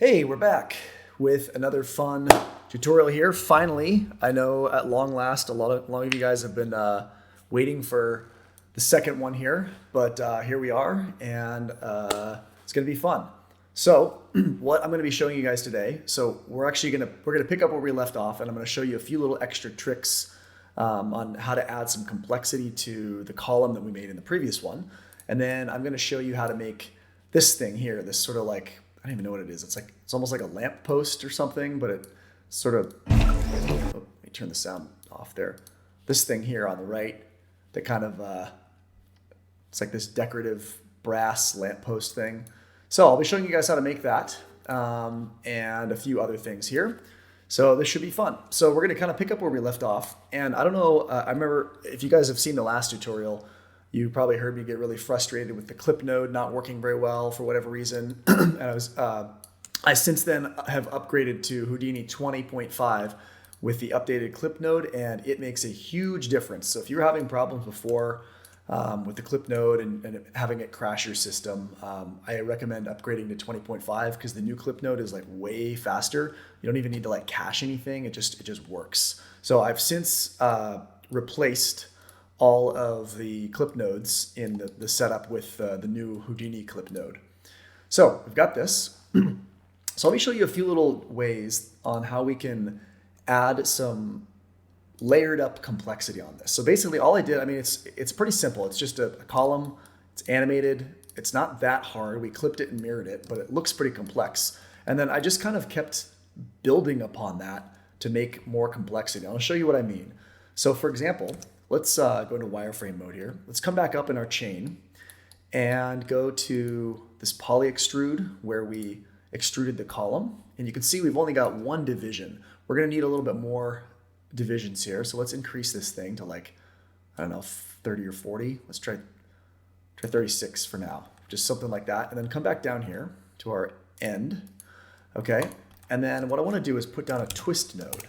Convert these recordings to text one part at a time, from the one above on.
Hey, we're back with another fun tutorial here. Finally, I know at long last, a lot of you guys have been waiting for the second one here, but here we are, and it's going to be fun. So, what I'm going to be showing you guys today. So, we're gonna pick up where we left off, and I'm going to show you a few little extra tricks on how to add some complexity to the column that we made in the previous one, and then I'm going to show you how to make this thing here, this sort of like, I don't even know what it is. It's almost like a lamp post or something, but it sort of, oh, let me turn the sound off there. This thing here on the right that kind of, it's like this decorative brass lamp post thing. So I'll be showing you guys how to make that and a few other things here. So this should be fun. So we're gonna kind of pick up where we left off. And I don't know, I remember if you guys have seen the last tutorial, you probably heard me get really frustrated with the clip node not working very well for whatever reason. And I since then have upgraded to Houdini 20.5 with the updated clip node, and it makes a huge difference. So if you were having problems before with the clip node and having it crash your system, I recommend upgrading to 20.5 because the new clip node is like way faster. You don't even need to like cache anything. It just works. So I've since replaced all of the clip nodes in the setup with the new Houdini clip node. So we've got this. So let me show you a few little ways on how we can add some layered up complexity on this. So basically all I did, I mean, it's pretty simple. It's just a column, it's animated. It's not that hard. We clipped it and mirrored it, but it looks pretty complex. And then I just kind of kept building upon that to make more complexity. I'll show you what I mean. So for example, let's go into wireframe mode here. Let's come back up in our chain and go to this poly extrude where we extruded the column. And you can see we've only got one division. We're gonna need a little bit more divisions here. So let's increase this thing to like, I don't know, 30 or 40. Let's try 36 for now, just something like that. And then come back down here to our end, okay? And then what I wanna do is put down a twist node.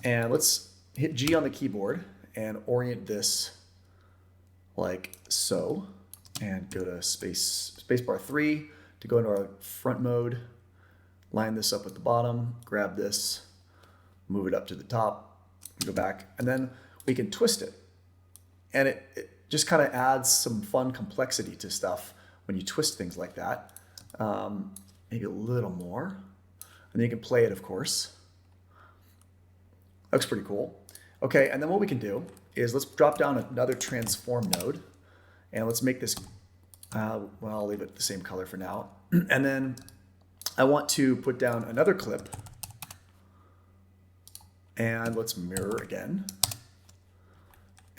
And let's hit G on the keyboard and orient this like so, and go to spacebar 3 to go into our front mode, line this up with the bottom, grab this, move it up to the top, go back, and then we can twist it. And it just kind of adds some fun complexity to stuff when you twist things like that. Maybe a little more. And then you can play it, of course. Looks pretty cool. Okay, and then what we can do is let's drop down another transform node, and let's make this, well, I'll leave it the same color for now. And then I want to put down another clip, and let's mirror again.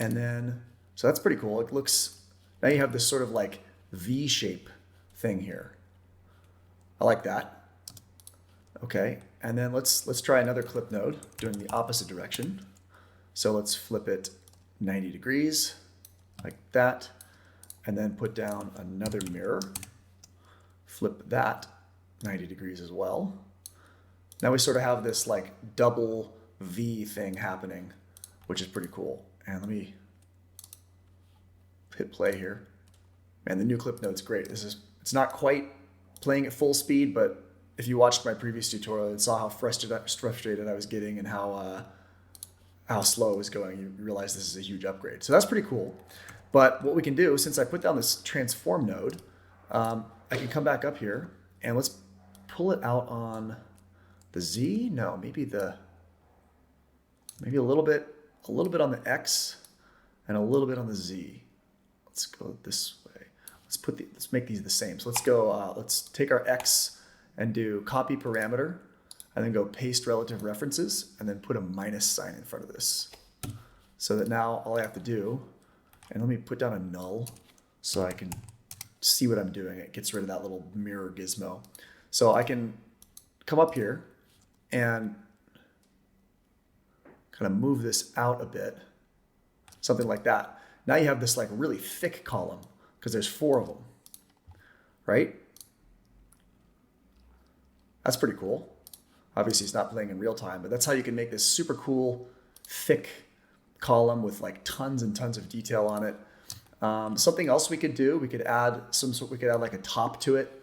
And then, so that's pretty cool. It looks, now you have this sort of like V-shape thing here. I like that. Okay, and then let's try another clip node doing the opposite direction. So let's flip it 90 degrees like that, and then put down another mirror, flip that 90 degrees as well. Now we sort of have this like double V thing happening, which is pretty cool. And let me hit play here. Man, the new clip node's great. It's not quite playing at full speed, but if you watched my previous tutorial and saw how frustrated I was getting and how slow it was going, you realize this is a huge upgrade. So that's pretty cool. But what we can do, since I put down this transform node, I can come back up here and let's pull it out on the Z. No, maybe a little bit on the X and a little bit on the Z. Let's go this way. Let's make these the same. So let's take our X and do copy parameter, and then go paste relative references, and then put a minus sign in front of this. So that now all I have to do, and let me put down a null so I can see what I'm doing. It gets rid of that little mirror gizmo. So I can come up here and kind of move this out a bit, something like that. Now you have this like really thick column because there's 4 of them, right? That's pretty cool. Obviously it's not playing in real time, but that's how you can make this super cool, thick column with like tons and tons of detail on it. Something else we could do, we could add like a top to it.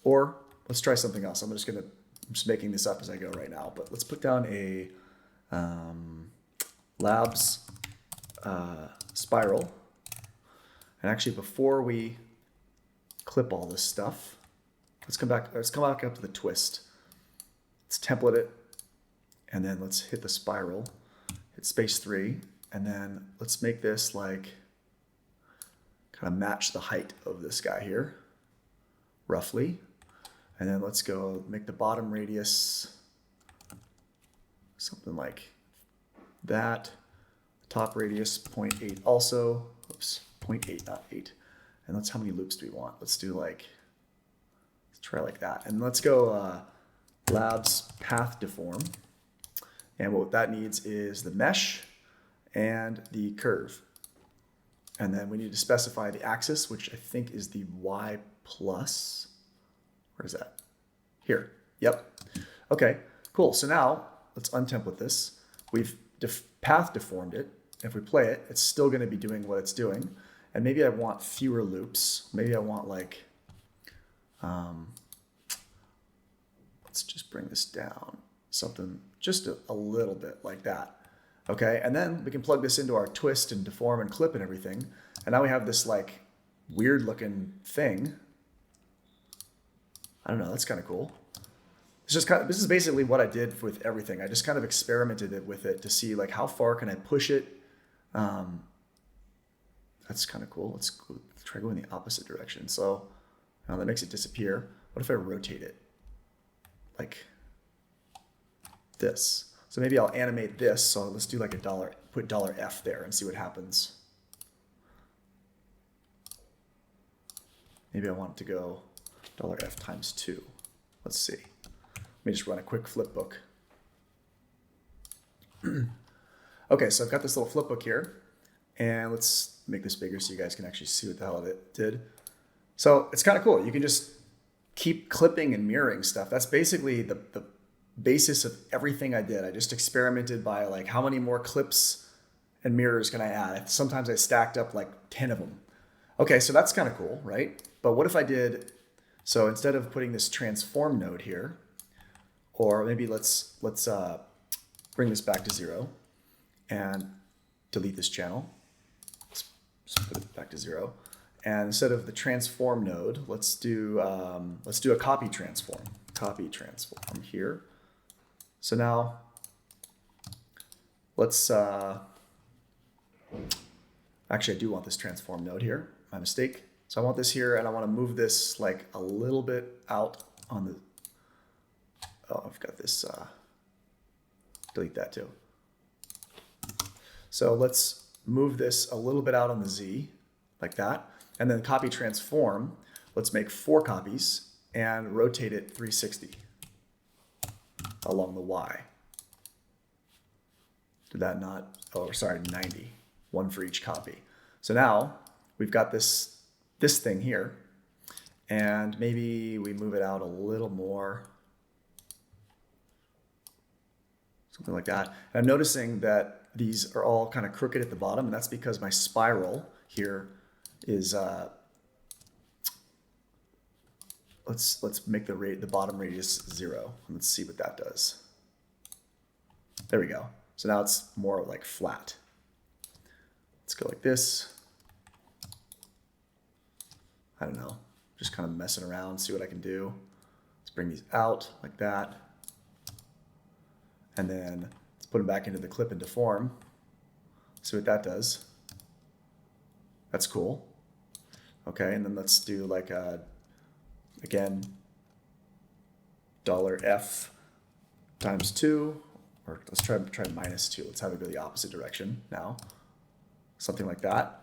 Or let's try something else. I'm just making this up as I go right now, but let's put down a labs spiral. And actually, before we clip all this stuff, let's come back up to the twist. Let's template it, and then let's hit the spiral, hit space 3, and then let's make this like kind of match the height of this guy here, roughly. And then let's go make the bottom radius something like that. Top radius 0.8 also. Oops, 0.8, not 8. And let's, how many loops do we want? Let's try like that. And let's go labs path deform. And what that needs is the mesh and the curve. And then we need to specify the axis, which I think is the Y plus. Where is that? Here. Yep. Okay, cool. So now let's untemplate this. We've path deformed it. If we play it, it's still going to be doing what it's doing. And maybe I want fewer loops. Maybe I want like, let's just bring this down. Something just a little bit like that. Okay, and then we can plug this into our twist and deform and clip and everything. And now we have this like weird looking thing. I don't know, that's kind of cool. This is basically what I did with everything. I just kind of experimented with it to see like how far can I push it. That's kind of cool. Let's try going the opposite direction. So now that makes it disappear. What if I rotate it like this? So maybe I'll animate this. So let's do like a dollar, put $F there and see what happens. Maybe I want it to go $F times 2. Let's see. Let me just run a quick flipbook. Okay, so I've got this little flipbook here, and let's make this bigger so you guys can actually see what the hell it did. So it's kind of cool. You can just keep clipping and mirroring stuff. That's basically the basis of everything I did. I just experimented by like how many more clips and mirrors can I add? Sometimes I stacked up like 10 of them. Okay, so that's kind of cool, right? But what if I did, so instead of putting this transform node here, or maybe let's bring this back to 0 and delete this channel. Let's put it back to 0. And instead of the transform node, let's do a copy transform. Copy transform here. So now let's actually I do want this transform node here. My mistake. So I want this here, and I want to move this like a little bit out on the. Oh, I've got this. Delete that too. So let's move this a little bit out on the Z, like that, and then copy transform. Let's make 4 copies and rotate it 360 along the Y. Did that not? Oh, sorry, 90. 1 for each copy. So now we've got this thing here, and maybe we move it out a little more. Something like that. And I'm noticing that these are all kind of crooked at the bottom, and that's because my spiral here is let's make the bottom radius 0. Let's see what that does. There we go. So now it's more like flat. Let's go like this. I don't know, just kind of messing around, see what I can do. Let's bring these out like that. And then let's put them back into the clip and deform. See what that does. That's cool. Okay, and then let's do like again, $F times 2, or let's try minus 2. Let's have it go the opposite direction now. Something like that.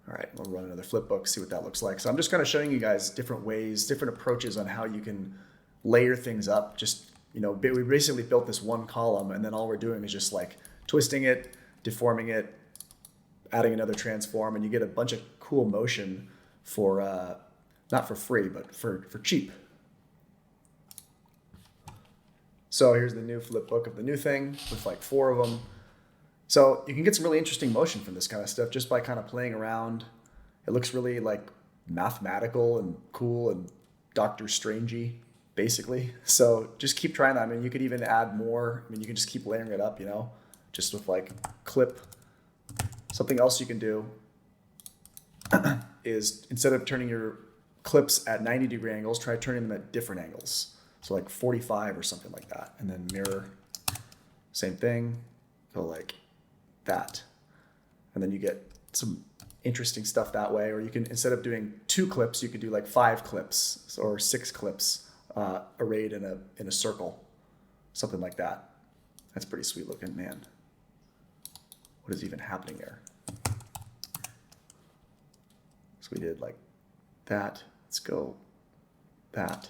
All right, we'll run another flipbook, see what that looks like. So I'm just kind of showing you guys different ways, different approaches on how you can layer things up. Just, you know, we basically built this one column, and then all we're doing is just like twisting it, deforming it, adding another transform, and you get a bunch of cool motion for, not for free, but for cheap. So here's the new flipbook of the new thing with like 4 of them. So you can get some really interesting motion from this kind of stuff just by kind of playing around It looks really like mathematical and cool and Doctor Strangey, basically. So just keep trying that. I mean, you could even add more. I mean, you can just keep layering it up, you know, just with like clip. Something else you can do is instead of turning your clips at 90-degree angles, try turning them at different angles. So like 45 or something like that. And then mirror, same thing, go like that. And then you get some interesting stuff that way. Or you can, instead of doing 2 clips, you could do like 5 clips or 6 clips arrayed in a circle, something like that. That's pretty sweet looking, man. What is even happening there? So we did like that. Let's go that,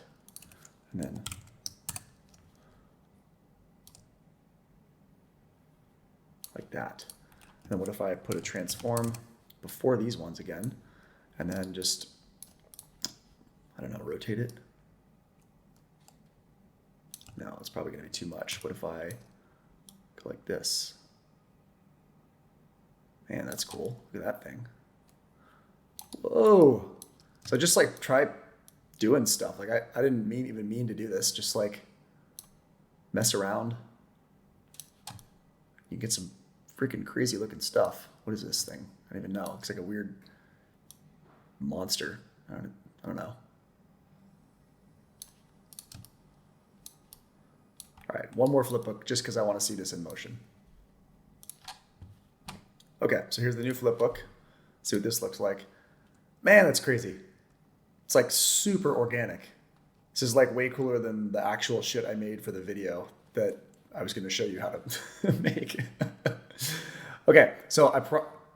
and then like that. And then what if I put a transform before these ones again, and then just, I don't know, rotate it? No, it's probably gonna be too much. What if I go like this? Man, that's cool. Look at that thing. Whoa. So just like try doing stuff. Like I didn't even mean to do this. Just like mess around. You get some freaking crazy looking stuff. What is this thing? I don't even know. Looks like a weird monster. I don't know. All right, one more flip book just because I want to see this in motion. Okay, so here's the new flip book. Let's see what this looks like. Man, that's crazy. It's like super organic. This is like way cooler than the actual shit I made for the video that I was going to show you how to make. Okay, so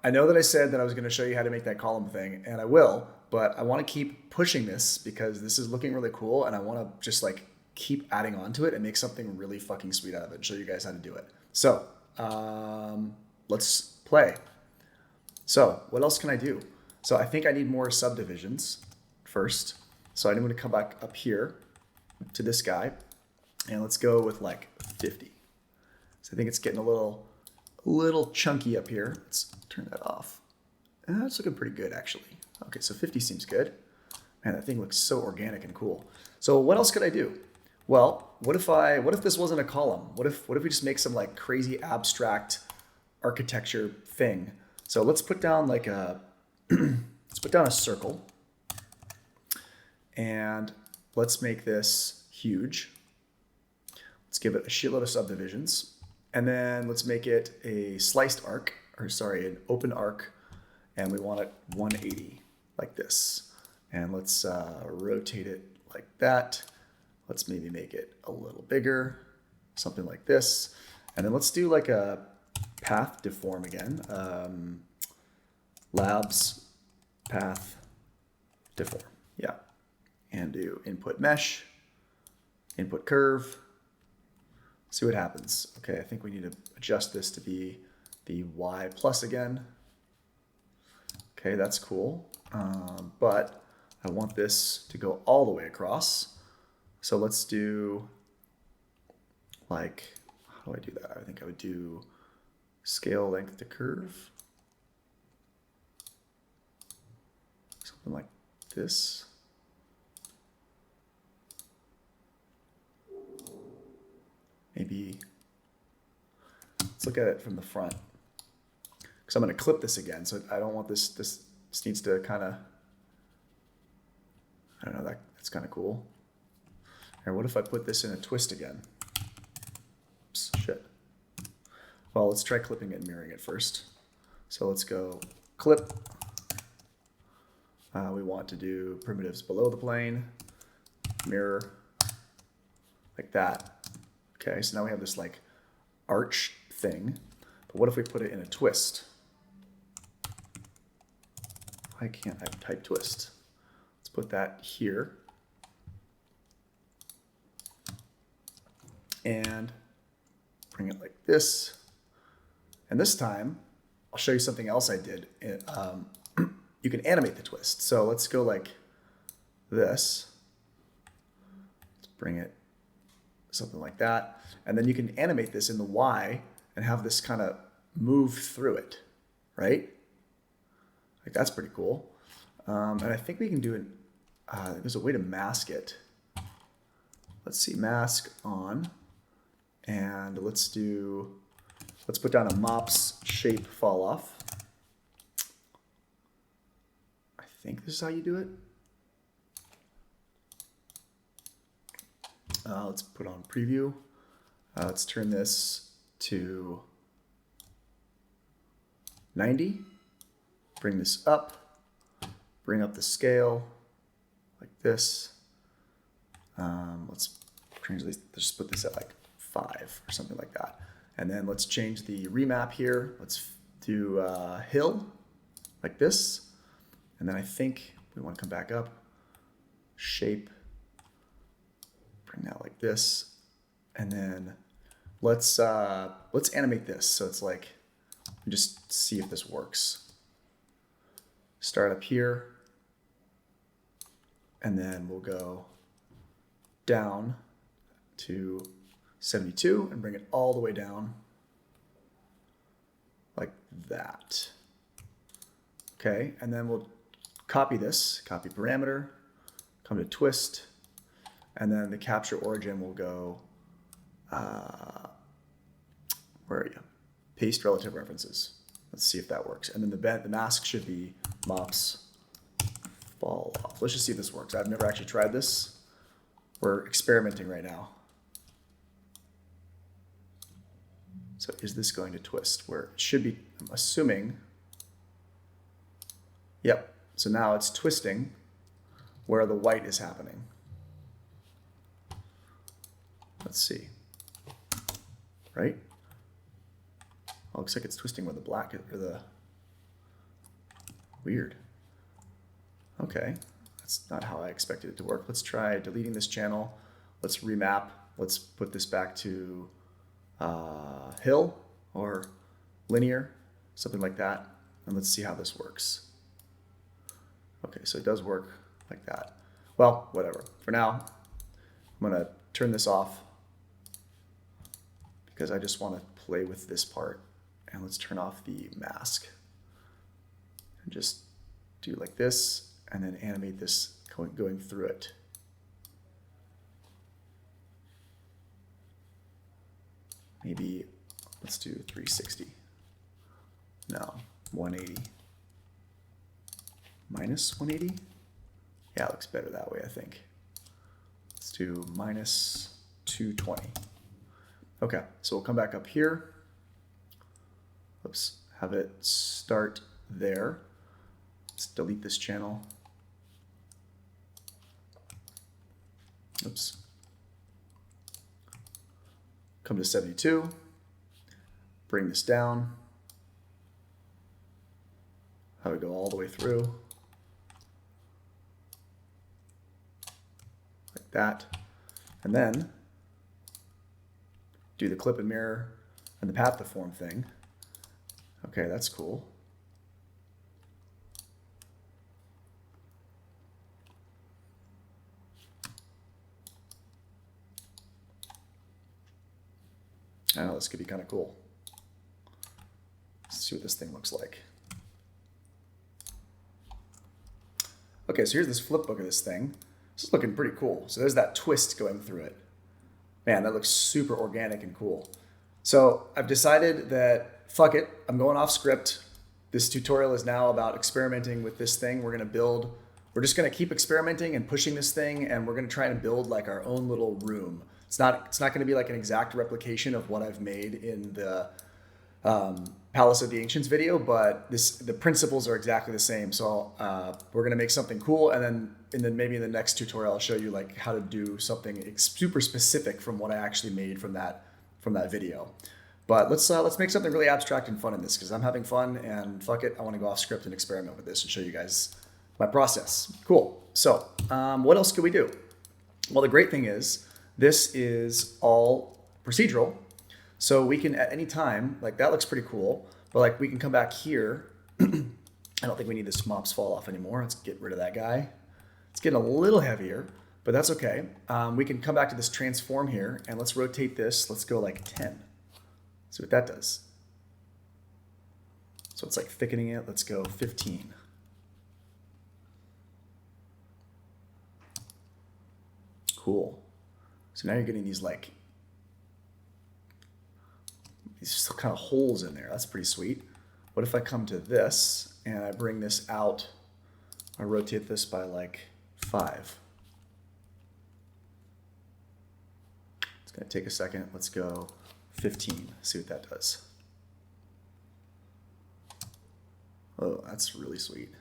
I know that I said that I was going to show you how to make that column thing, and I will, but I want to keep pushing this because this is looking really cool, and I want to just like keep adding on to it and make something really fucking sweet out of it and show you guys how to do it. So let's play. So what else can I do? So I think I need more subdivisions first. So I'm going to come back up here to this guy, and let's go with like 50. So I think it's getting a little chunky up here. Let's turn that off. That's looking pretty good actually. Okay, so 50 seems good. Man, that thing looks so organic and cool. So what else could I do? Well, what if this wasn't a column? What if we just make some like crazy abstract architecture thing? So let's put down like a let's put down a circle, and let's make this huge. Let's give it a shitload of subdivisions, and then let's make it a sliced arc, or sorry, an open arc, and we want it 180 like this. And let's rotate it like that. Let's maybe make it a little bigger, something like this. And then let's do like a path deform again. Labs, path, deform, yeah. And do input mesh, input curve. See what happens. Okay, I think we need to adjust this to be the Y plus again. Okay, that's cool. But I want this to go all the way across. So let's do like, how do I do that? I think I would do scale length to curve. Something like this. Maybe, let's look at it from the front. Because I'm going to clip this again, so I don't want this needs to kind of, I don't know, that's kind of cool. Or what if I put this in a twist again? Oops, shit. Well, let's try clipping it and mirroring it first. So let's go clip. We want to do primitives below the plane, mirror, like that. Okay, so now we have this like arch thing. But what if we put it in a twist? Why can't I type twist? Let's put that here. And bring it like this. And this time, I'll show you something else I did. You can animate the twist. So let's go like this. Let's bring it something like that. And then you can animate this in the Y and have this kind of move through it, right? Like that's pretty cool. And I think we can do it. There's a way to mask it. Let's see, mask on. And let's put down a mops shape fall off. I think this is how you do it. Let's put on preview. Let's turn this to 90. Bring this up. Bring up the scale like this. Let's just put this at like 5 or something like that. And then let's change the remap here. Let's do hill like this. And then I think we want to come back up. Shape. Bring that like this. And then let's animate this. So it's like, just see if this works. Start up here. And then we'll go down to 72 and bring it all the way down like that. Okay, and then we'll copy this, copy parameter, come to twist, and then the capture origin will go, where are you? Paste relative references. Let's see if that works. And then the mask should be mops fall off. Let's just see if this works. I've never actually tried this. We're experimenting right now. So is this going to twist? Where it should be, I'm assuming. Yep. So now it's twisting where the white is happening. Let's see. Right? Oh, looks like it's twisting where the black is, or the weird. Okay, that's not how I expected it to work. Let's try deleting this channel. Let's remap. Let's put this back to hill or linear, something like that. And let's see how this works. Okay, so it does work like that. Well, whatever. For now, I'm gonna turn this off because I just want to play with this part. And let's turn off the mask and just do like this and then animate this going through it. Maybe let's do 360. No, 180. Minus 180? Yeah, it looks better that way, I think. Let's do minus 220. Okay, so we'll come back up here. Oops, have it start there. Let's delete this channel. Oops. Come to 72. Bring this down. Have it go all the way through. Like that. And then do the clip and mirror and the path to form thing. Okay, that's cool. I know this could be kind of cool. Let's see what this thing looks like. Okay, so here's this flip book of this thing. This is looking pretty cool. So there's that twist going through it. Man, that looks super organic and cool. So I've decided that, fuck it, I'm going off script. This tutorial is now about experimenting with this thing. We're just gonna keep experimenting and pushing this thing, and we're gonna try and build like our own little room. It's not gonna be like an exact replication of what I've made in the Palace of the Ancients video, but the principles are exactly the same. So we're gonna make something cool, and then maybe in the next tutorial I'll show you like how to do something super specific from what I actually made from that video. But let's make something really abstract and fun in this because I'm having fun, and fuck it, I want to go off script and experiment with this and show you guys my process. Cool. So what else could we do? Well, the great thing is this is all procedural. So we can at any time, like that looks pretty cool, but like we can come back here. I don't think we need this mops fall off anymore. Let's get rid of that guy. It's getting a little heavier, but that's okay. We can come back to this transform here and let's rotate this. Let's go like 10. See what that does. So it's like thickening it. Let's go 15. cool. So now you're getting these like, these kind of holes in there. That's pretty sweet. What if I come to this and I bring this out, I rotate this by like 5. It's gonna take a second. Let's go 15, see what that does. Oh, that's really sweet.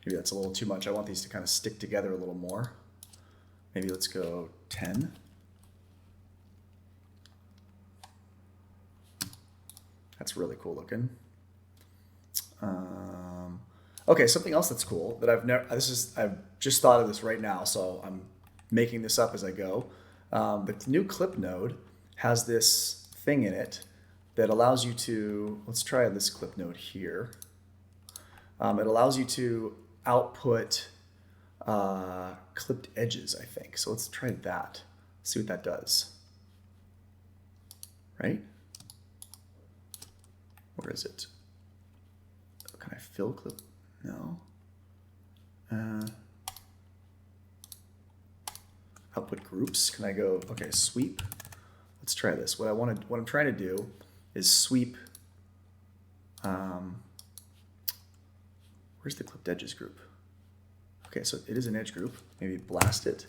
Maybe that's a little too much. I want these to kind of stick together a little more. Maybe let's go 10. That's really cool looking. Okay, something else that's cool that I've just thought of this right now, so I'm making this up as I go. The new clip node has this thing in it that allows you to, let's try this clip node here. It allows you to output clipped edges, I think. So let's try that, see what that does. Right? Where is it? Can I fill clip? No. Output groups. Can I go, okay, sweep. Let's try this. What I'm trying to do is sweep, where's the clipped edges group? Okay, so it is an edge group. Maybe blast it.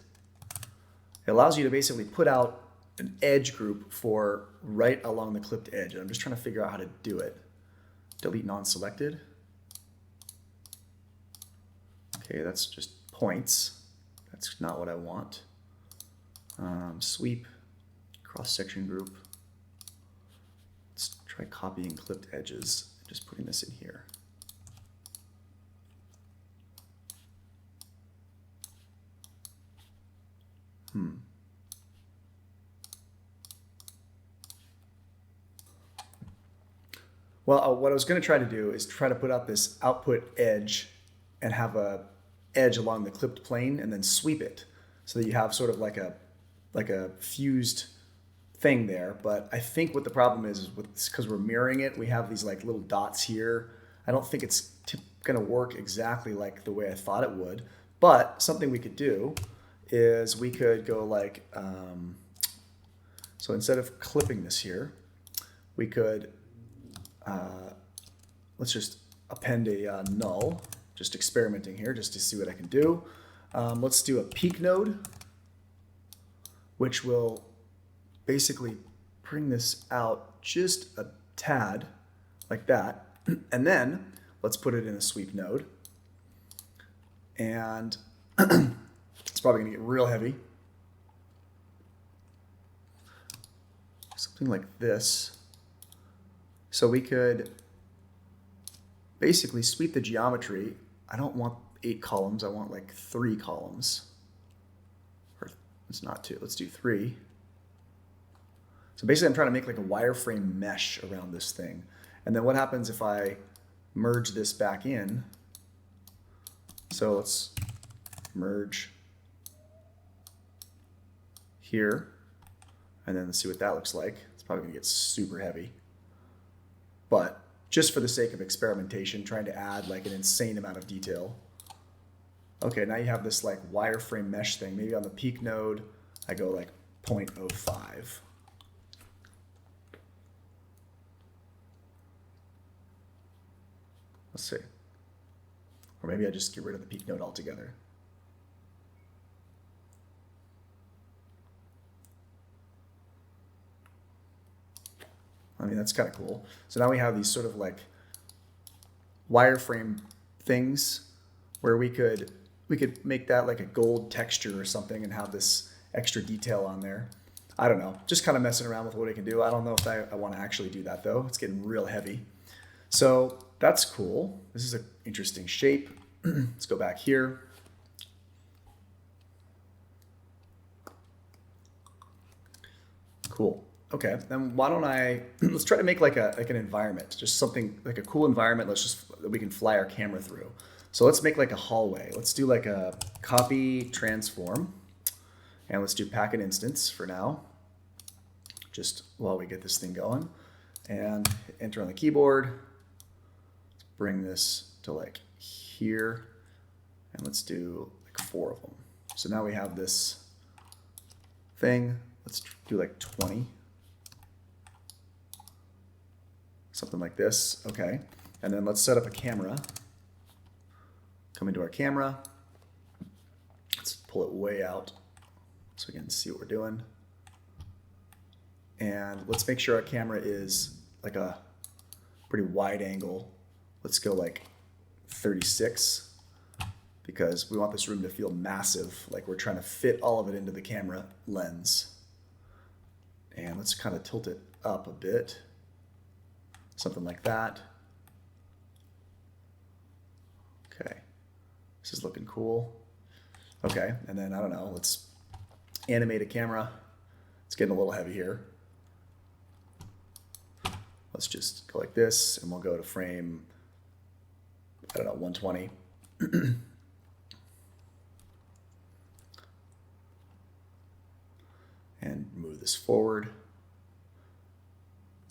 It allows you to basically put out an edge group for right along the clipped edge. And I'm just trying to figure out how to do it. Delete non-selected. Okay, that's just points. That's not what I want. Sweep, cross-section group. Let's try copying clipped edges and just putting this in here. Well, what I was going to try to do is try to put out this output edge and have a edge along the clipped plane and then sweep it so that you have sort of like a fused thing there. But I think what the problem is because we're mirroring it, we have these like little dots here. I don't think it's going to work exactly like the way I thought it would. But something we could do is we could go like, so instead of clipping this here, we could, let's just append a null, just experimenting here just to see what I can do. Let's do a peak node, which will basically bring this out just a tad like that. And then let's put it in a sweep node. And it's probably gonna get real heavy. Something like this. So we could basically sweep the geometry. I don't want 8 columns, I want like 3 columns. Or it's not 2, let's do 3. So basically I'm trying to make like a wireframe mesh around this thing. And then what happens if I merge this back in? So let's merge here, and then let's see what that looks like. It's probably gonna get super heavy. But just for the sake of experimentation, trying to add like an insane amount of detail. Okay, now you have this like wireframe mesh thing. Maybe on the peak node, I go like 0.05. Let's see. Or maybe I just get rid of the peak node altogether. I mean, that's kind of cool. So now we have these sort of like wireframe things where we could make that like a gold texture or something and have this extra detail on there. I don't know, just kind of messing around with what I can do. I don't know if I want to actually do that though. It's getting real heavy. So that's cool. This is an interesting shape. Let's go back here. Cool. Okay, then why don't let's try to make like an environment, just something like a cool environment. That we can fly our camera through. So let's make like a hallway. Let's do like a copy transform, and let's do packet instance for now, just while we get this thing going, and enter on the keyboard. Let's bring this to like here, and let's do like 4 of them. So now we have this thing. Let's do like 20. Something like this. Okay. And then let's set up a camera. Come into our camera. Let's pull it way out so we can see what we're doing. And let's make sure our camera is like a pretty wide angle. Let's go like 36 because we want this room to feel massive, like we're trying to fit all of it into the camera lens. And let's kind of tilt it up a bit, something like that. Okay, this is looking cool. Okay, and then I don't know, let's animate a camera. It's getting a little heavy here. Let's just go like this, and we'll go to frame, I don't know, 120. And move this forward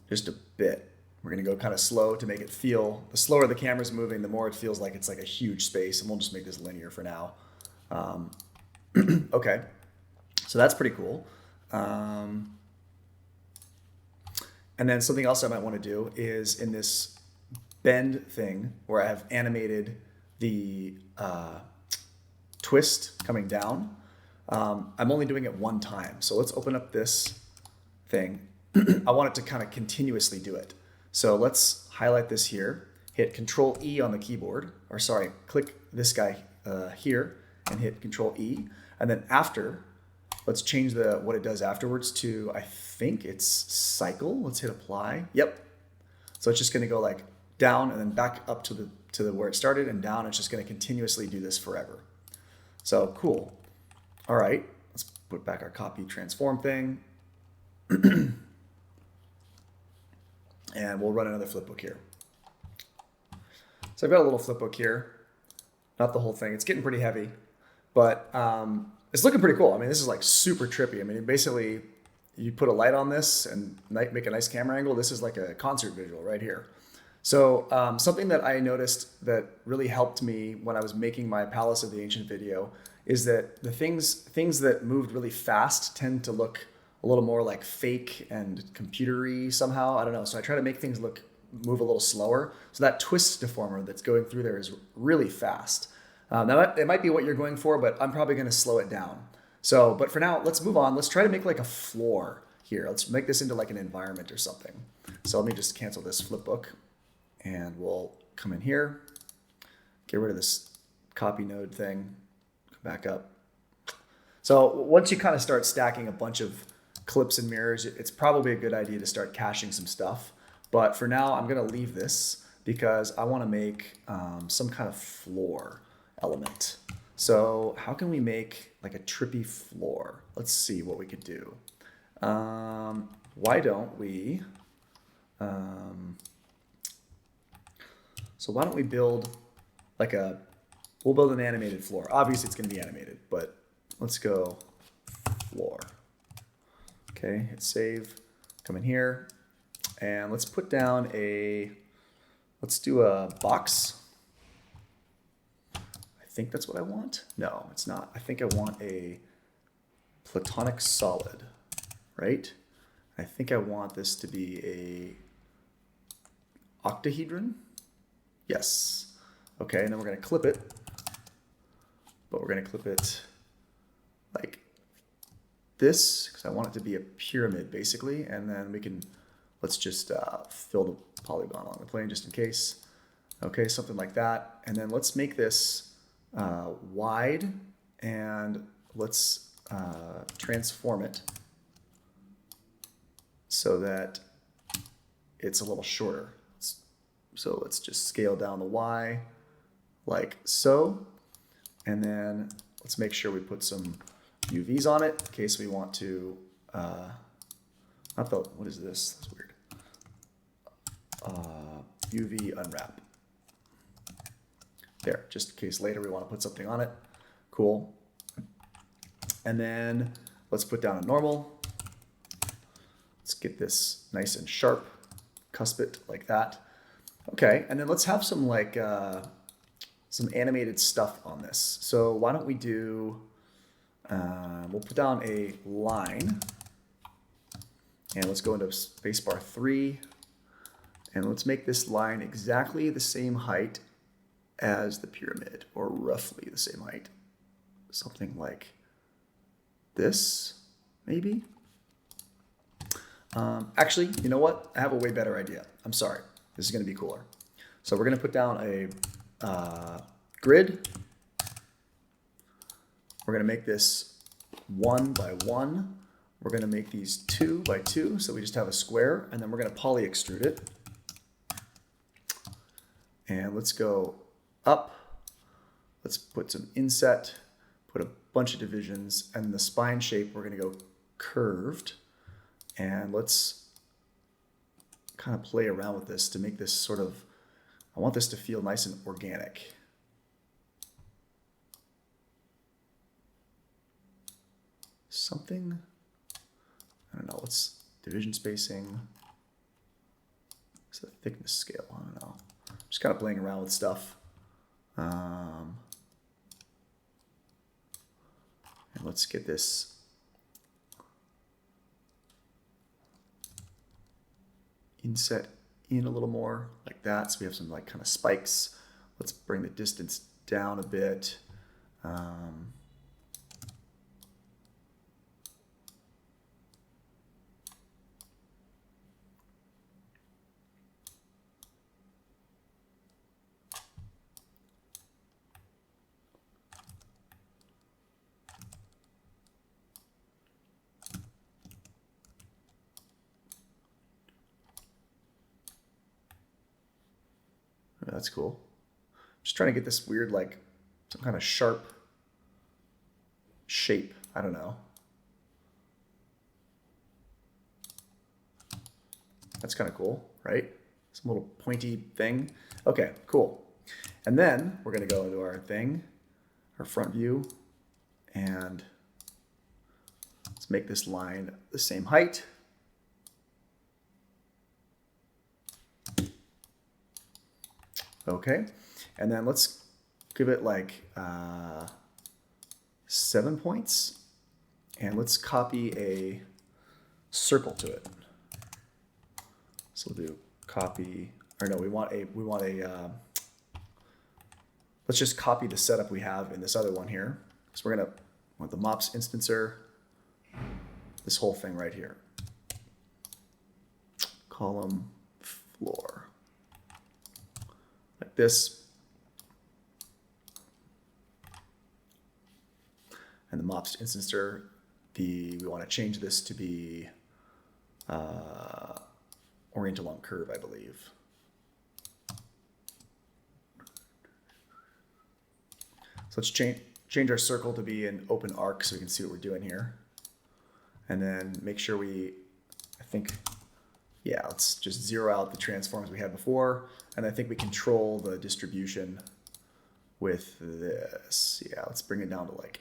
just a bit. We're gonna go kind of slow to make it feel, the slower the camera's moving, the more it feels like it's like a huge space, and we'll just make this linear for now. Okay, so that's pretty cool. And then something else I might want to do is in this bend thing where I have animated the twist coming down, I'm only doing it one time. So let's open up this thing. I want it to kind of continuously do it. So let's highlight this here, hit Control E on the keyboard, or sorry, click this guy here and hit Control E. And then after, let's change what it does afterwards to, I think it's cycle. Let's hit apply. Yep. So it's just going to go like down and then back up to the where it started and down. It's just going to continuously do this forever. So cool. All right, let's put back our copy transform thing. And we'll run another flipbook here. So I've got a little flipbook here, not the whole thing. It's getting pretty heavy, but it's looking pretty cool. I mean, this is like super trippy. I mean, basically you put a light on this and make a nice camera angle. This is like a concert visual right here. So something that I noticed that really helped me when I was making my Palace of the Ancient video is that the things that moved really fast tend to look a little more like fake and computery somehow. I don't know. So I try to make things move a little slower. So that twist deformer that's going through there is really fast. Now it might be what you're going for, but I'm probably going to slow it down. So, but for now, let's move on. Let's try to make like a floor here. Let's make this into like an environment or something. So let me just cancel this flipbook and we'll come in here, get rid of this copy node thing, come back up. So once you kind of start stacking a bunch of clips and mirrors, it's probably a good idea to start caching some stuff. But for now, I'm going to leave this because I want to make some kind of floor element. So how can we make like a trippy floor? Let's see what we could do. Why don't we? So why don't we build like we'll build an animated floor. Obviously it's going to be animated, but let's go floor. Okay, hit save, come in here, and let's put down let's do a box. I think that's what I want. No, it's not. I think I want a platonic solid, right? I think I want this to be a octahedron. Yes. Okay, and then we're going to clip it, but we're going to clip it like this because I want it to be a pyramid basically, and then let's just fill the polygon along the plane just in case. Okay, something like that, and then let's make this wide, and let's transform it so that it's a little shorter. So let's just scale down the Y like so, and then let's make sure we put some UVs on it in case we want to, what is this? That's weird. UV unwrap. There, just in case later we want to put something on it. Cool. And then let's put down a normal. Let's get this nice and sharp, cusp it like that. Okay, and then let's have some some animated stuff on this. So why don't we do, We'll put down a line, and let's go into spacebar 3, and let's make this line exactly the same height as the pyramid, or roughly the same height. Something like this, maybe? Actually, you know what? I have a way better idea. I'm sorry. This is going to be cooler. So we're going to put down a grid. We're going to make this 1 by 1. We're going to make these 2 by 2, so we just have a square, and then we're going to poly extrude it. And let's go up. Let's put some inset, put a bunch of divisions, and the spine shape, we're going to go curved. And let's kind of play around with this to make this sort of, I want this to feel nice and organic. Something, I don't know, what's division spacing? What's the thickness scale? I don't know. Just kind of playing around with stuff. And let's get this inset in a little more like that. So we have some like kind of spikes. Let's bring the distance down a bit. That's cool. Just trying to get this weird, like some kind of sharp shape. I don't know. That's kind of cool, right? Some little pointy thing. Okay, cool. And then we're going to go into our thing, our front view, and let's make this line the same height. Okay, and then let's give it like 7 points, and let's copy a circle to it. So we'll do copy, or no, we want a let's just copy the setup we have in this other one here. So we're gonna want the mops instancer, this whole thing right here. Column floor. Like this. And the mops instancer, we want to change this to be orient along curve, I believe. So let's change our circle to be an open arc so we can see what we're doing here. And then make sure let's just zero out the transforms we had before. And I think we control the distribution with this. Yeah, let's bring it down to like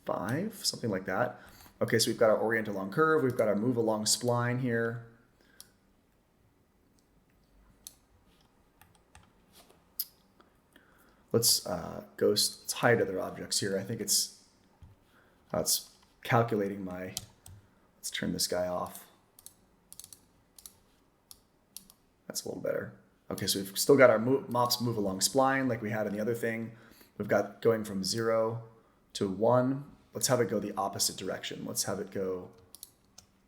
5, something like that. Okay, so we've got our orient along curve. We've got our move along spline here. Let's let's hide other objects here. I think it's calculating my, let's turn this guy off. That's a little better. Okay, so we've still got our mops move along spline like we had in the other thing. We've got going from 0 to 1. Let's have it go the opposite direction. Let's have it go,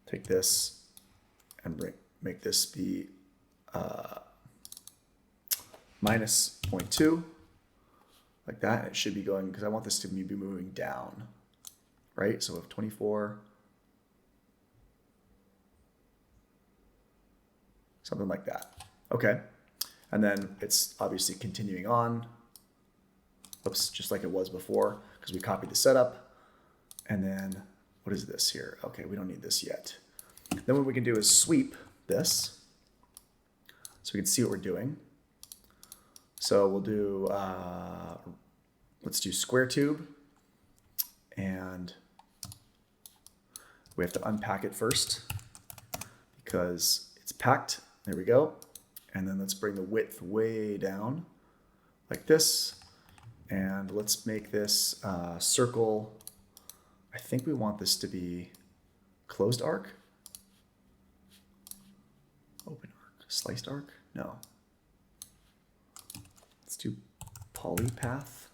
take this and make this be minus 0.2, like that. It should be going, because I want this to be moving down, right? So we have 24, something like that. Okay. And then it's obviously continuing on. Oops, just like it was before, because we copied the setup. And then what is this here? Okay, we don't need this yet. Then what we can do is sweep this so we can see what we're doing. So we'll do, let's do square tube. And we have to unpack it first because it's packed. There we go. And then let's bring the width way down like this. And let's make this circle I think we want this to be closed arc. Open arc, sliced arc? No. Let's do polypath.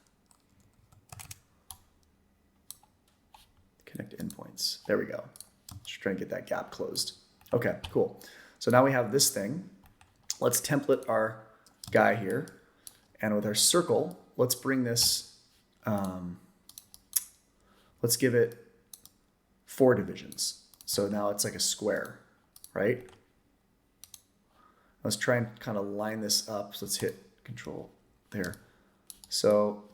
Connect endpoints. There we go. Just trying to get that gap closed. Okay, cool. So now we have this thing. Let's template our guy here. And with our circle, let's bring this, let's give it 4 divisions. So now it's like a square, right? Let's try and kind of line this up. So let's hit Control there. So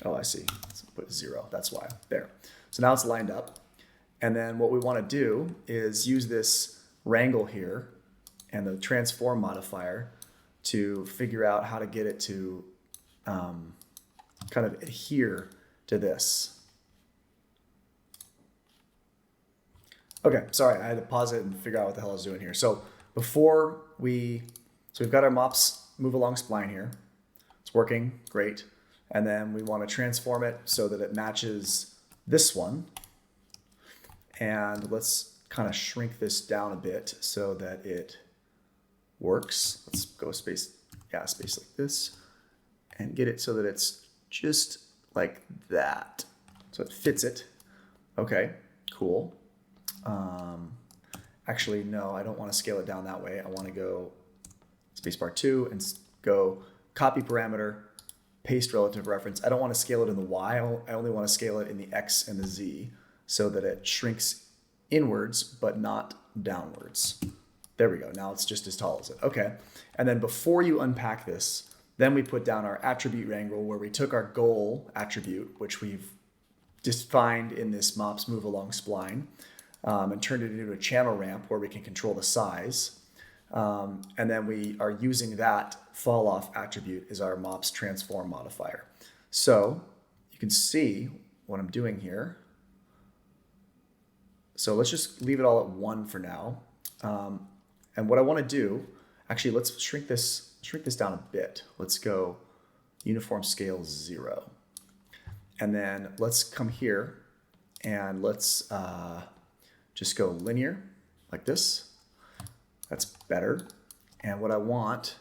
oh, I see. Let's put 0. That's why. There. So now it's lined up. And then what we want to do is use this wrangle here and the transform modifier to figure out how to get it to kind of adhere to this. Okay, sorry, I had to pause it and figure out what the hell I was doing here. So we've got our mops move along spline here. It's working, great. And then we want to transform it so that it matches this one. And let's kind of shrink this down a bit so that it works. Let's go space like this and get it so that it's just like that. So it fits it. Okay, cool. Actually, no, I don't want to scale it down that way. I want to go spacebar 2 and go copy parameter, paste relative reference. I don't want to scale it in the Y. I only want to scale it in the X and the Z so that it shrinks inwards, but not downwards. There we go. Now it's just as tall as it. Okay. And then before you unpack this, then we put down our attribute wrangle where we took our goal attribute, which we've defined in this mops move along spline, and turned it into a channel ramp where we can control the size. And then we are using that fall off attribute as our mops transform modifier. So you can see what I'm doing here. So let's just leave it all at 1 for now. And what I want to do, actually, let's shrink this down a bit. Let's go uniform scale 0. And then let's come here and let's just go linear like this. That's better. And what I want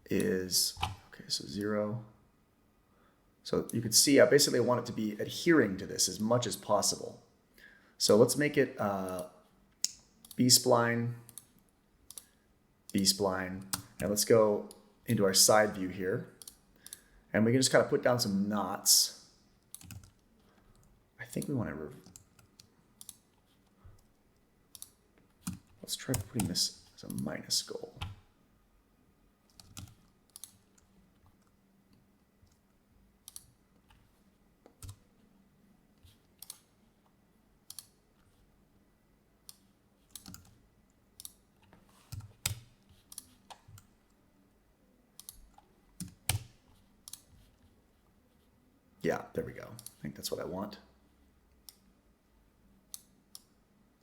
is, okay, so 0. So you can see I basically want it to be adhering to this as much as possible. So let's make it B-spline, B-spline, and let's go into our side view here. And we can just kind of put down some knots. I think we want to, let's try putting this as a minus goal. Yeah, there we go. I think that's what I want.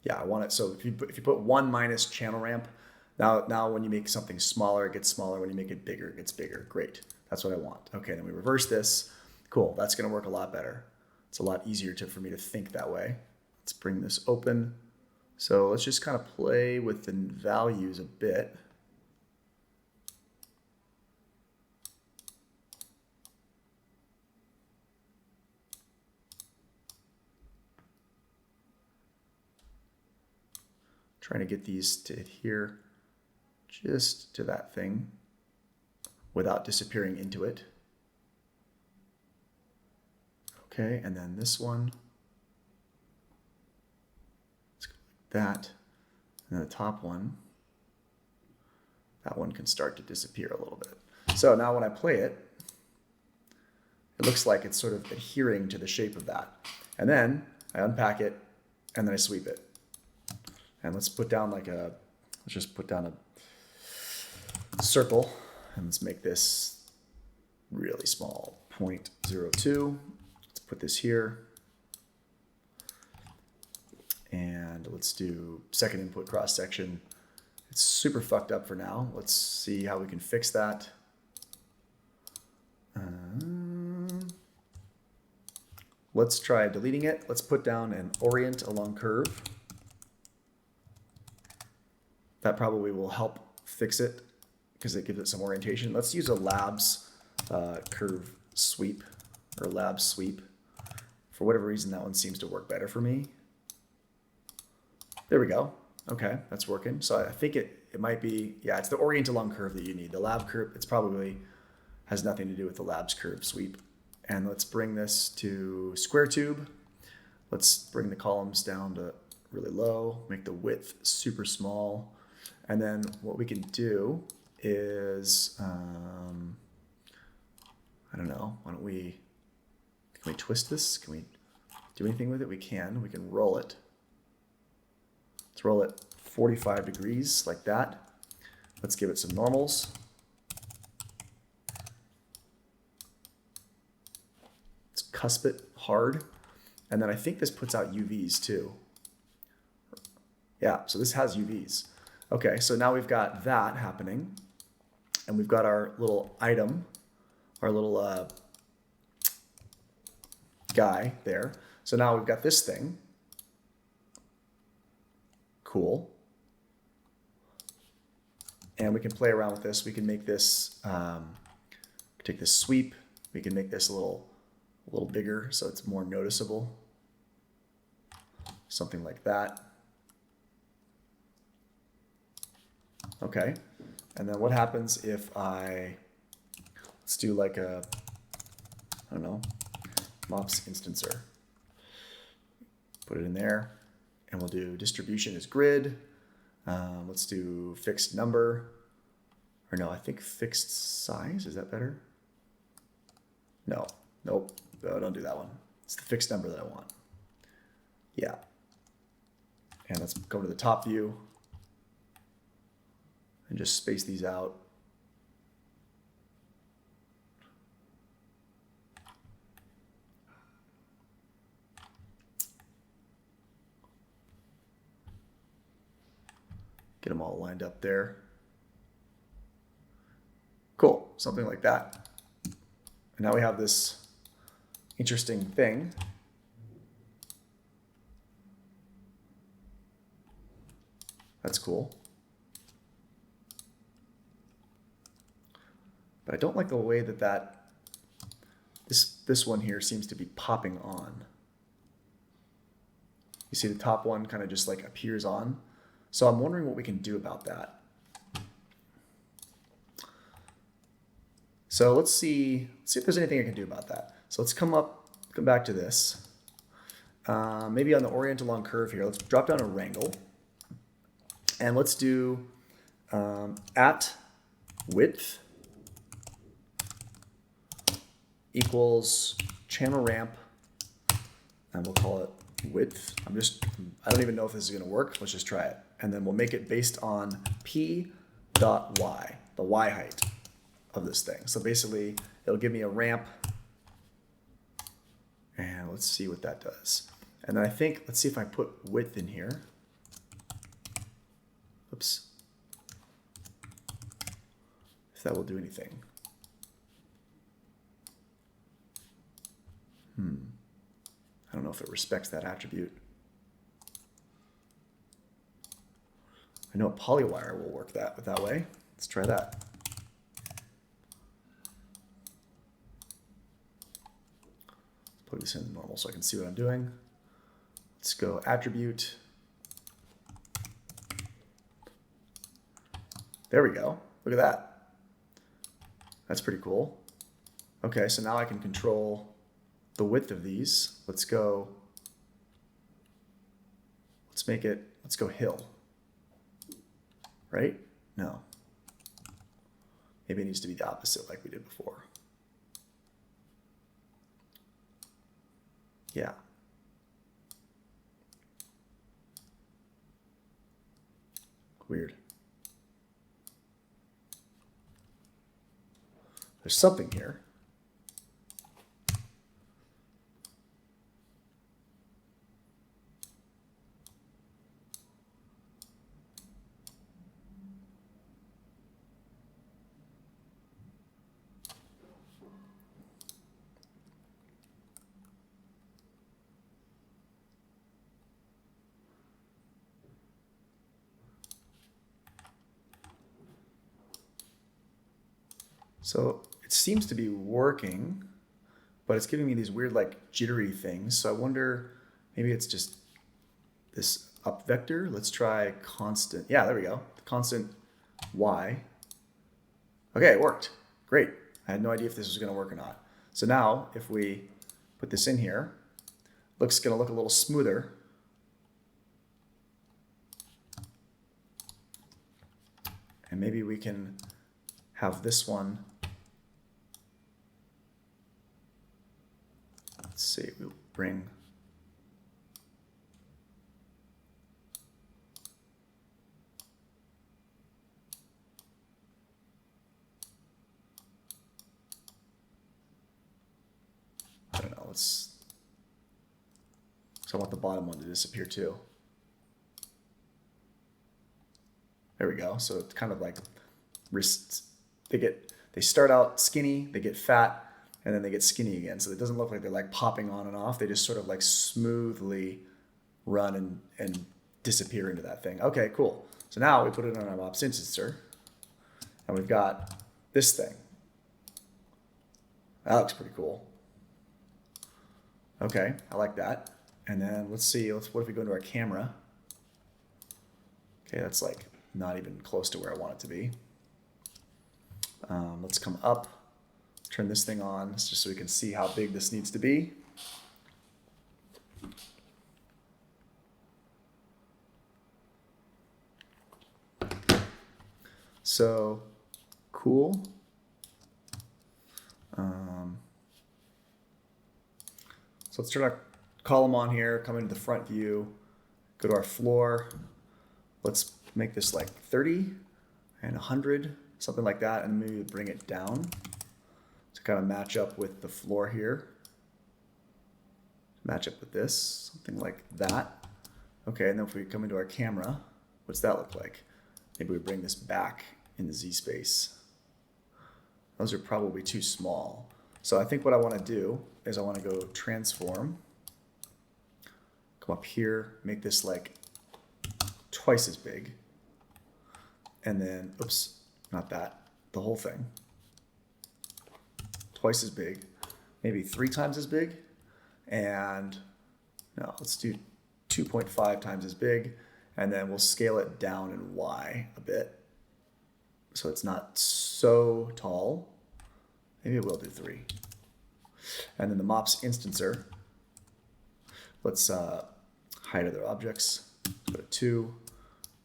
Yeah, I want it. So if you put 1 minus channel ramp, now when you make something smaller, it gets smaller. When you make it bigger, it gets bigger. Great. That's what I want. Okay, then we reverse this. Cool. That's going to work a lot better. It's a lot easier for me to think that way. Let's bring this open. So let's just kind of play with the values a bit. Trying to get these to adhere just to that thing without disappearing into it. Okay, and then this one, let's go like that. And then the top one, that one can start to disappear a little bit. So now when I play it, it looks like it's sort of adhering to the shape of that. And then I unpack it and then I sweep it. And let's put down let's just put down a circle and let's make this really small, 0.02. Let's put this here. And And let's do second input cross section. It's super fucked up for now. Let's see how we can fix that. Let's try deleting it. Let's put down an orient along curve. That probably will help fix it because it gives it some orientation. Let's use a labs curve sweep or lab sweep. For whatever reason, that one seems to work better for me. There we go. Okay, that's working. So I think it might be, yeah, it's the orient along curve that you need. The lab curve, it's probably has nothing to do with the labs curve sweep. And let's bring this to square tube. Let's bring the columns down to really low, make the width super small. And then what we can do is, I don't know, can we twist this? Can we do anything with it? We can roll it. Let's roll it 45 degrees like that. Let's give it some normals. Let's cusp it hard. And then I think this puts out UVs too. Yeah, so this has UVs. Okay, so now we've got that happening. And we've got our little item, our little guy there. So now we've got this thing. Cool. And we can play around with this. We can make this, take this sweep. We can make this a little bigger so it's more noticeable. Something like that. Okay. And then what happens if let's do like a, I don't know, mops instancer. Put it in there. And we'll do distribution as grid. Let's do fixed number. Or no, I think fixed size. Is that better? No, nope. No, don't do that one. It's the fixed number that I want. Yeah. And let's go to the top view and just space these out. Get them all lined up there. Cool, something like that. And now we have this interesting thing. That's cool. But I don't like the way that this one here seems to be popping on. You see the top one kind of just like appears on. So I'm wondering what we can do about that. So let's see if there's anything I can do about that. So let's come back to this. Maybe on the orient along curve here, let's drop down a wrangle. And let's do at width equals channel ramp, and we'll call it width. I don't even know if this is going to work. Let's just try it. And then we'll make it based on p dot y, the y height of this thing. So basically, it'll give me a ramp. And let's see what that does. And then I think, let's see if I put width in here. Oops. If that will do anything. I don't know if it respects that attribute. I know a polywire will work that way. Let's try that. Plug this in normal so I can see what I'm doing. Let's go attribute. There we go. Look at that. That's pretty cool. Okay, so now I can control the width of these. Let's go hill. Right? No. Maybe it needs to be the opposite like we did before. Yeah. Weird. There's something here. So it seems to be working, but it's giving me these weird like jittery things. So I wonder, maybe it's just this up vector. Let's try constant. Yeah, there we go. Constant y. Okay, it worked. Great. I had no idea if this was going to work or not. So now if we put this in here, looks going to look a little smoother. And maybe we can have this one. Let's see, we'll bring I don't know, let's, so I want the bottom one to disappear too. There we go. So it's kind of like wrists, they start out skinny, they get fat, and then they get skinny again. So it doesn't look like they're like popping on and off. They just sort of like smoothly run and disappear into that thing. Okay, cool. So now we put it on our MOPS instancer, and we've got this thing. That looks pretty cool. Okay, I like that. And then let's see, what if we go into our camera? Okay, that's like not even close to where I want it to be. Let's come up, turn this thing on just so we can see how big this needs to be. So cool. So let's turn our column on here, come into the front view, go to our floor. Let's make this like 30 and 100, something like that, and maybe bring it down to kind of match up with the floor here. Match up with this, something like that. Okay, and then if we come into our camera, what's that look like? Maybe we bring this back in the Z space. Those are probably too small. So I think what I want to do is I want to go transform, come up here, make this like twice as big, and then, oops, not that, the whole thing. Twice as big, maybe 3 times as big, and no, let's do 2.5 times as big, and then we'll scale it down in Y a bit. So it's not so tall. Maybe we'll do 3. And then the MOPS instancer, let's hide other objects, go to 2,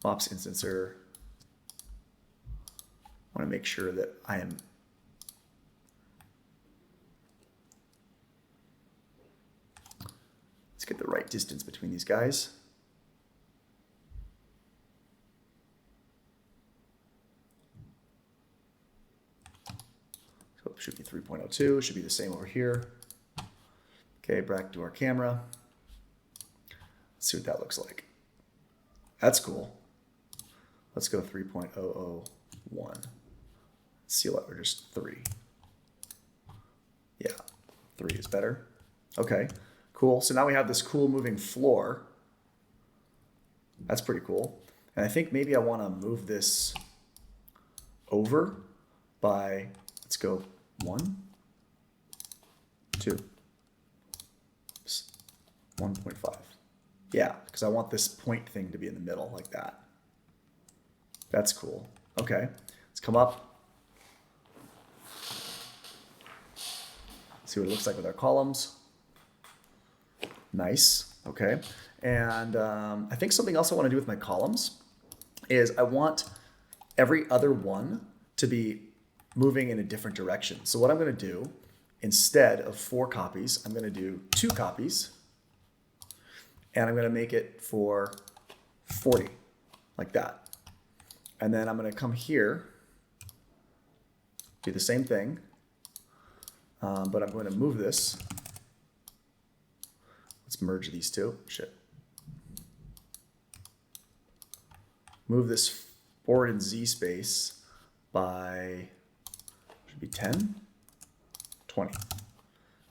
MOPS instancer. I want to make sure that I am let's get the right distance between these guys. So it should be 3.02, should be the same over here. Okay, back to our camera. Let's see what that looks like. That's cool. Let's go 3.001. Seal it, or just 3. Yeah, 3 is better. Okay, cool. So now we have this cool moving floor. That's pretty cool. And I think maybe I want to move this over by, let's go 1, 2, 1.5. Yeah, because I want this point thing to be in the middle like that. That's cool. Okay, let's come up. See what it looks like with our columns. Nice, okay. And I think something else I want to do with my columns is I want every other one to be moving in a different direction. So what I'm going to do, instead of 4 copies, I'm going to do 2 copies, and I'm going to make it for 40, like that. And then I'm going to come here, do the same thing, but I'm going to move this. Let's merge these two. Shit. Move this forward in Z space by, should be 10, 20.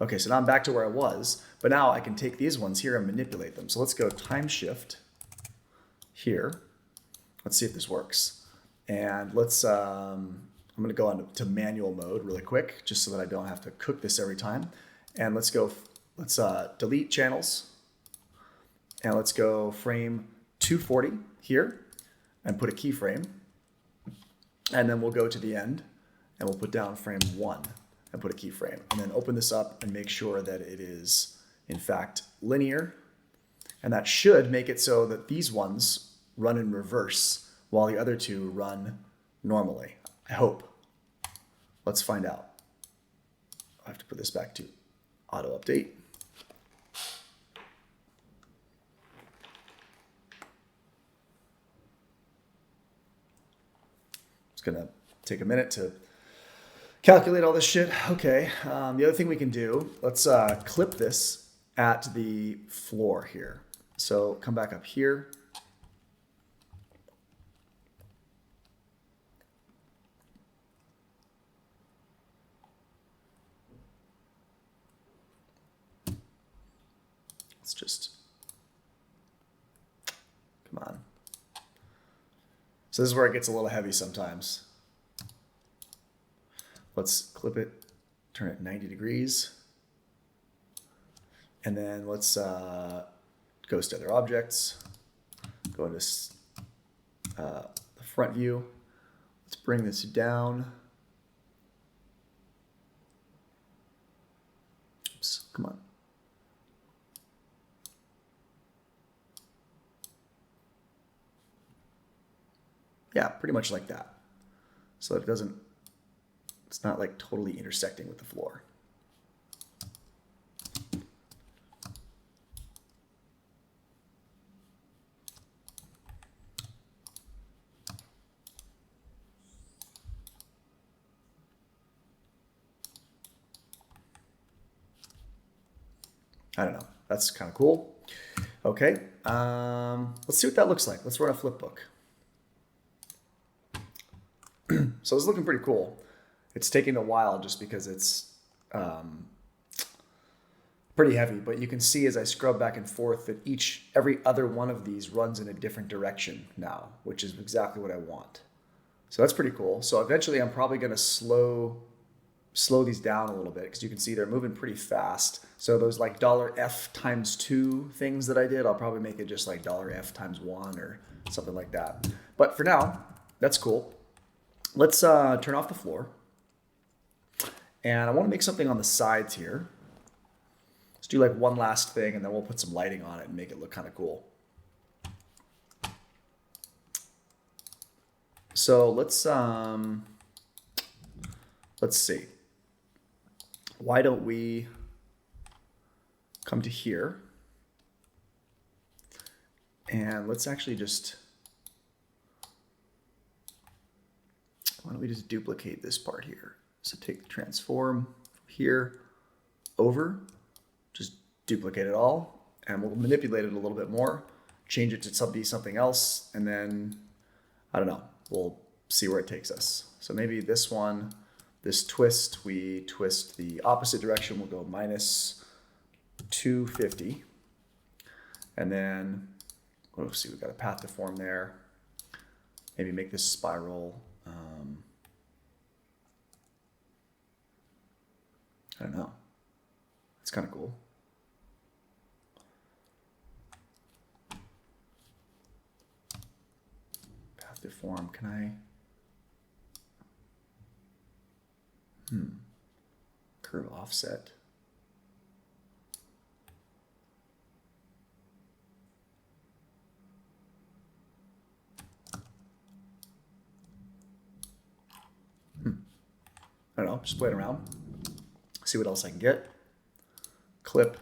Okay, so now I'm back to where I was, but now I can take these ones here and manipulate them. So let's go time shift here. Let's see if this works. And let's I'm going to go on to manual mode really quick, just so that I don't have to cook this every time. And let's delete channels. And let's go frame 240 here and put a keyframe. And then we'll go to the end and we'll put down frame 1 and put a keyframe. And then open this up and make sure that it is, in fact, linear. And that should make it so that these ones run in reverse while the other two run normally. I hope. Let's find out. I have to put this back to auto update. It's gonna take a minute to calculate all this shit. Okay, the other thing we can do, let's clip this at the floor here. So come back up here. Let's just, come on. So this is where it gets a little heavy sometimes. Let's clip it, turn it 90 degrees. And then let's go to other objects, go into the front view. Let's bring this down. Oops, come on. Yeah, pretty much like that. So it doesn't, it's not like totally intersecting with the floor. I don't know. That's kind of cool. Okay. Let's see what that looks like. Let's run a flipbook. So it's looking pretty cool. It's taking a while just because it's pretty heavy, but you can see as I scrub back and forth that every other one of these runs in a different direction now, which is exactly what I want. So that's pretty cool. So eventually I'm probably going to slow these down a little bit because you can see they're moving pretty fast. So those like $F times 2 things that I did, I'll probably make it just like $F times 1 or something like that. But for now, that's cool. Let's turn off the floor. And I want to make something on the sides here. Let's do like one last thing and then we'll put some lighting on it and make it look kind of cool. So let's see. Why don't we come to here and let's actually just, why don't we just duplicate this part here? So take the transform here over, just duplicate it all, and we'll manipulate it a little bit more, change it to be something else, and then, I don't know, we'll see where it takes us. So maybe this one, this twist, we twist the opposite direction, we'll go minus 250. And then, let's see, we've got a path to form there. Maybe make this spiral. I don't know. It's kind of cool. Path to form, can I? Curve offset. I don't know, just play it around. See what else I can get. Clip.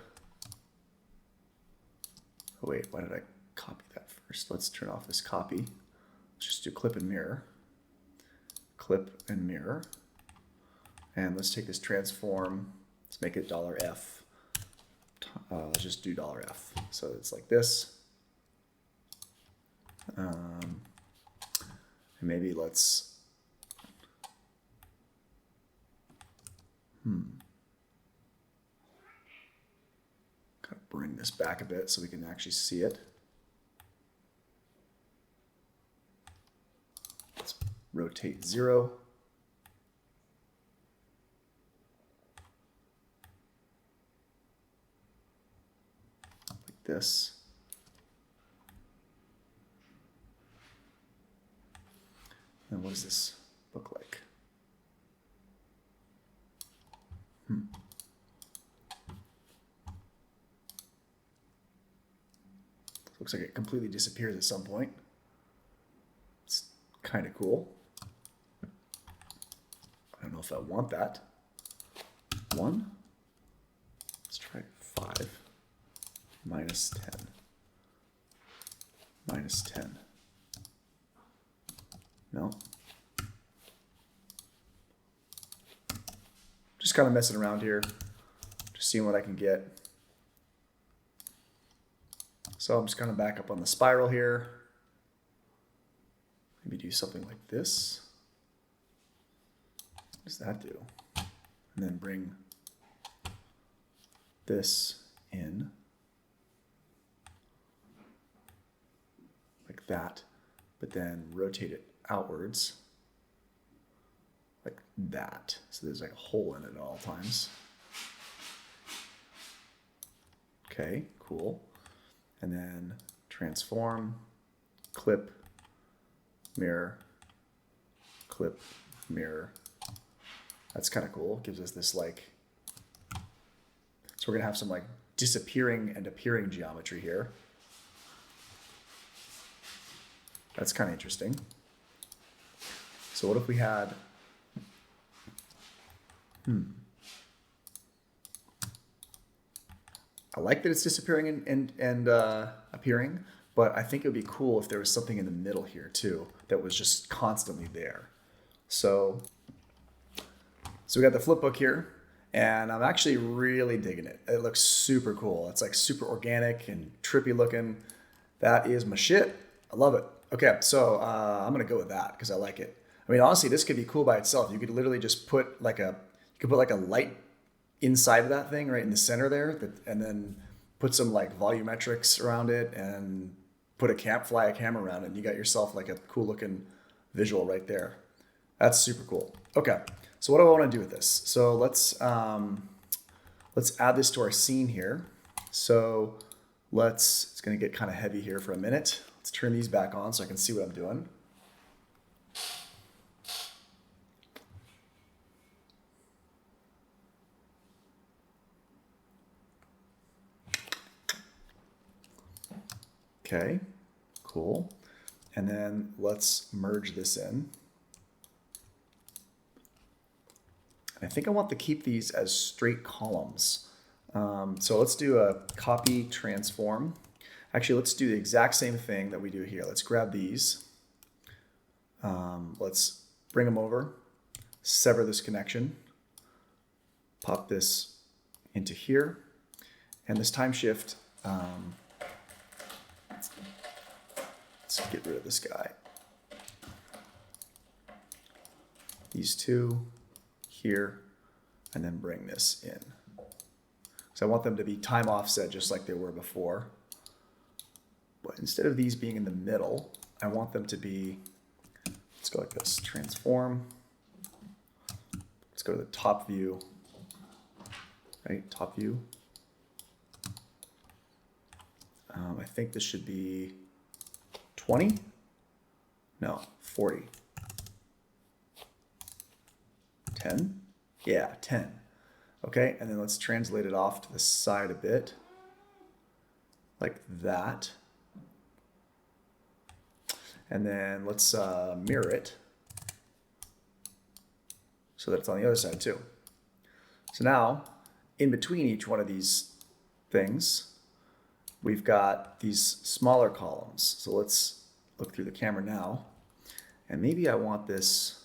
Oh wait, why did I copy that first? Let's turn off this copy. Let's just do clip and mirror. Clip and mirror. And let's take this transform. Let's make it $F. Let's just do $F. So it's like this. And maybe let's kind of bring this back a bit so we can actually see it. Let's rotate 0. this. And what does this look like? Looks like it completely disappears at some point. It's kind of cool. I don't know if I want that. 1. Let's try 5. Minus 10. Minus 10. No. Just kind of messing around here. Just seeing what I can get. So I'm just going to back up on the spiral here. Maybe do something like this. What does that do? And then bring this in like that, but then rotate it outwards like that. So there's like a hole in it at all times. Okay, cool. And then transform, clip, mirror, clip, mirror. That's kind of cool. Gives us this like, so we're gonna have some like disappearing and appearing geometry here. That's kind of interesting. So what if we had, I like that it's disappearing and appearing, but I think it would be cool if there was something in the middle here too that was just constantly there. So we got the flip book here, and I'm actually really digging it. It looks super cool. It's like super organic and trippy looking. That is my shit. I love it. Okay, so I'm gonna go with that because I like it. I mean, honestly, this could be cool by itself. You could literally just put like a light inside of that thing right in the center there, and then put some like volumetrics around it and fly a camera around it, and you got yourself like a cool looking visual right there. That's super cool. Okay, so what do I want to do with this? So let's add this to our scene here. So it's gonna get kind of heavy here for a minute. Let's turn these back on so I can see what I'm doing. Okay, cool. And then let's merge this in. And I think I want to keep these as straight columns. So let's do a copy transform. Actually, let's do the exact same thing that we do here. Let's grab these. Let's bring them over, sever this connection, pop this into here, and this time shift, let's get rid of this guy. These two here, and then bring this in. So I want them to be time offset just like they were before. But instead of these being in the middle, I want them to be, let's go like this, transform. Let's go to the top view, right, top view. I think this should be 20? No, 40. 10? Yeah, 10. Okay, and then let's translate it off to the side a bit, like that. And then let's mirror it so that it's on the other side too. So now, in between each one of these things, we've got these smaller columns. So let's look through the camera now. And maybe I want this,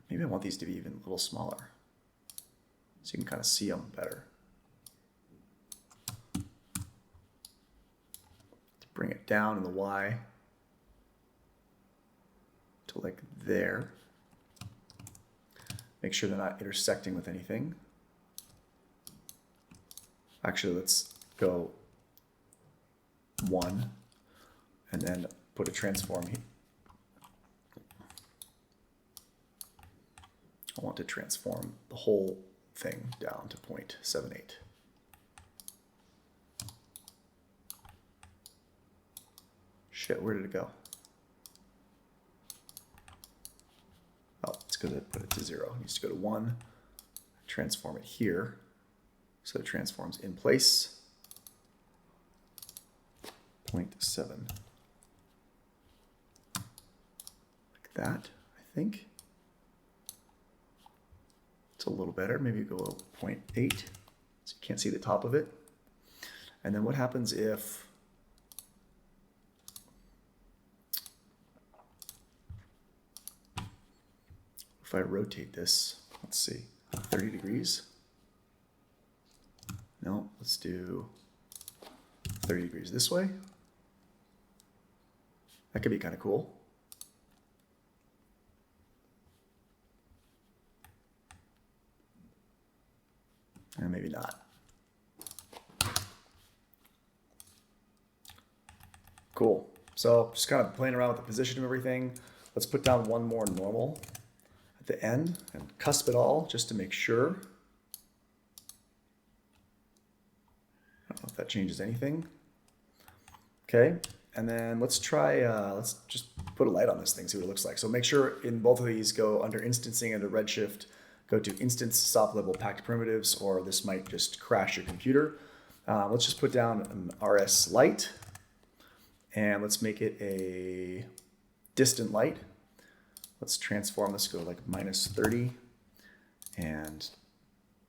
maybe I want these to be even a little smaller so you can kind of see them better. Bring it down in the Y to like there. Make sure they're not intersecting with anything. Actually, let's go 1 and then put a transform here. I want to transform the whole thing down to 0.78. Shit, where did it go? Oh, it's because I put it to 0. It needs to go to 1. Transform it here. So it transforms in place. 0.7. Like that, I think. It's a little better. Maybe go 0.8 so you can't see the top of it. And then what happens if I rotate this? Let's see, 30 degrees. No, let's do 30 degrees this way. That could be kind of cool. And maybe not. Cool. So just kind of playing around with the position of everything. Let's put down one more normal at the end and cusp it all just to make sure. I don't know if that changes anything. Okay, and then let's try, let's just put a light on this thing, see what it looks like. So make sure in both of these go under instancing under Redshift, go to instance soft level packed primitives, or this might just crash your computer. Let's just put down an RS light and let's make it a distant light. Let's transform this, go like -30 and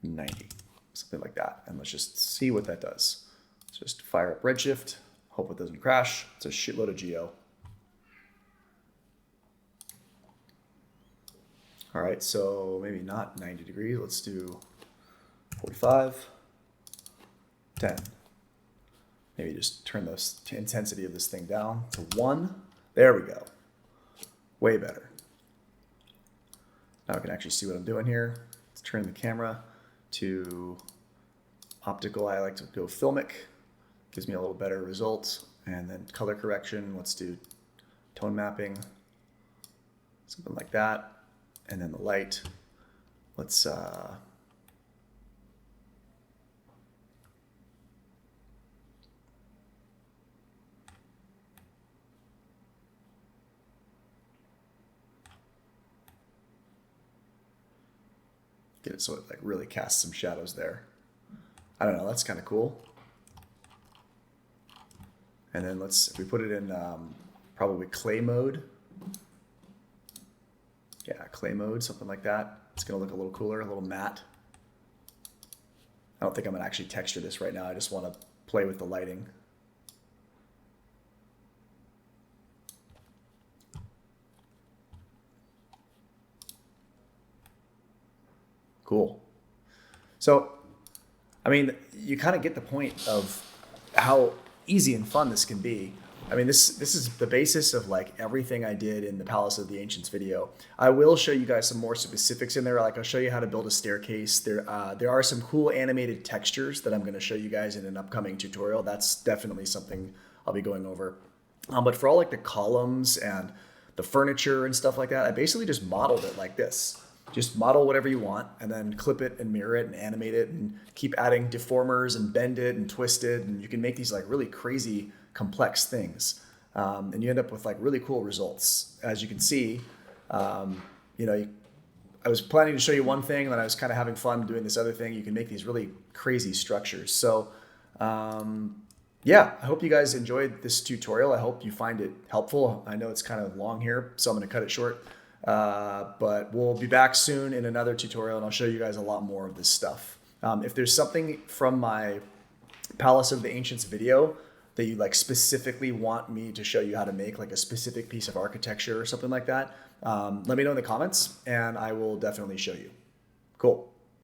90, something like that. And let's just see what that does. Let's just fire up Redshift, hope it doesn't crash. It's a shitload of geo. All right, so maybe not 90 degrees. Let's do 45, 10. Maybe just turn the intensity of this thing down to 1. There we go. Way better. Now I can actually see what I'm doing here. Let's turn the camera to optical. I like to go filmic. Gives me a little better result. And then color correction. Let's do tone mapping. Something like that. And then the light. Let's get it so it like really casts some shadows there. I don't know, that's kind of cool. And then if we put it in probably clay mode. Yeah, clay mode, something like that. It's gonna look a little cooler, a little matte. I don't think I'm gonna actually texture this right now. I just wanna play with the lighting. Cool. So, I mean, you kind of get the point of how easy and fun this can be. I mean, this is the basis of like everything I did in the Palace of the Ancients video. I will show you guys some more specifics in there. Like I'll show you how to build a staircase. There are some cool animated textures that I'm going to show you guys in an upcoming tutorial. That's definitely something I'll be going over. But for all like the columns and the furniture and stuff like that, I basically just modeled it like this. Just model whatever you want and then clip it and mirror it and animate it and keep adding deformers and bend it and twist it. And you can make these like really crazy complex things. And you end up with like really cool results. As you can see, you know, I was planning to show you one thing and then I was kind of having fun doing this other thing. You can make these really crazy structures. So yeah, I hope you guys enjoyed this tutorial. I hope you find it helpful. I know it's kind of long here, so I'm going to cut it short. But we'll be back soon in another tutorial and I'll show you guys a lot more of this stuff. If there's something from my Palace of the Ancients video that you like specifically want me to show you how to make, like a specific piece of architecture or something like that, let me know in the comments and I will definitely show you. Cool.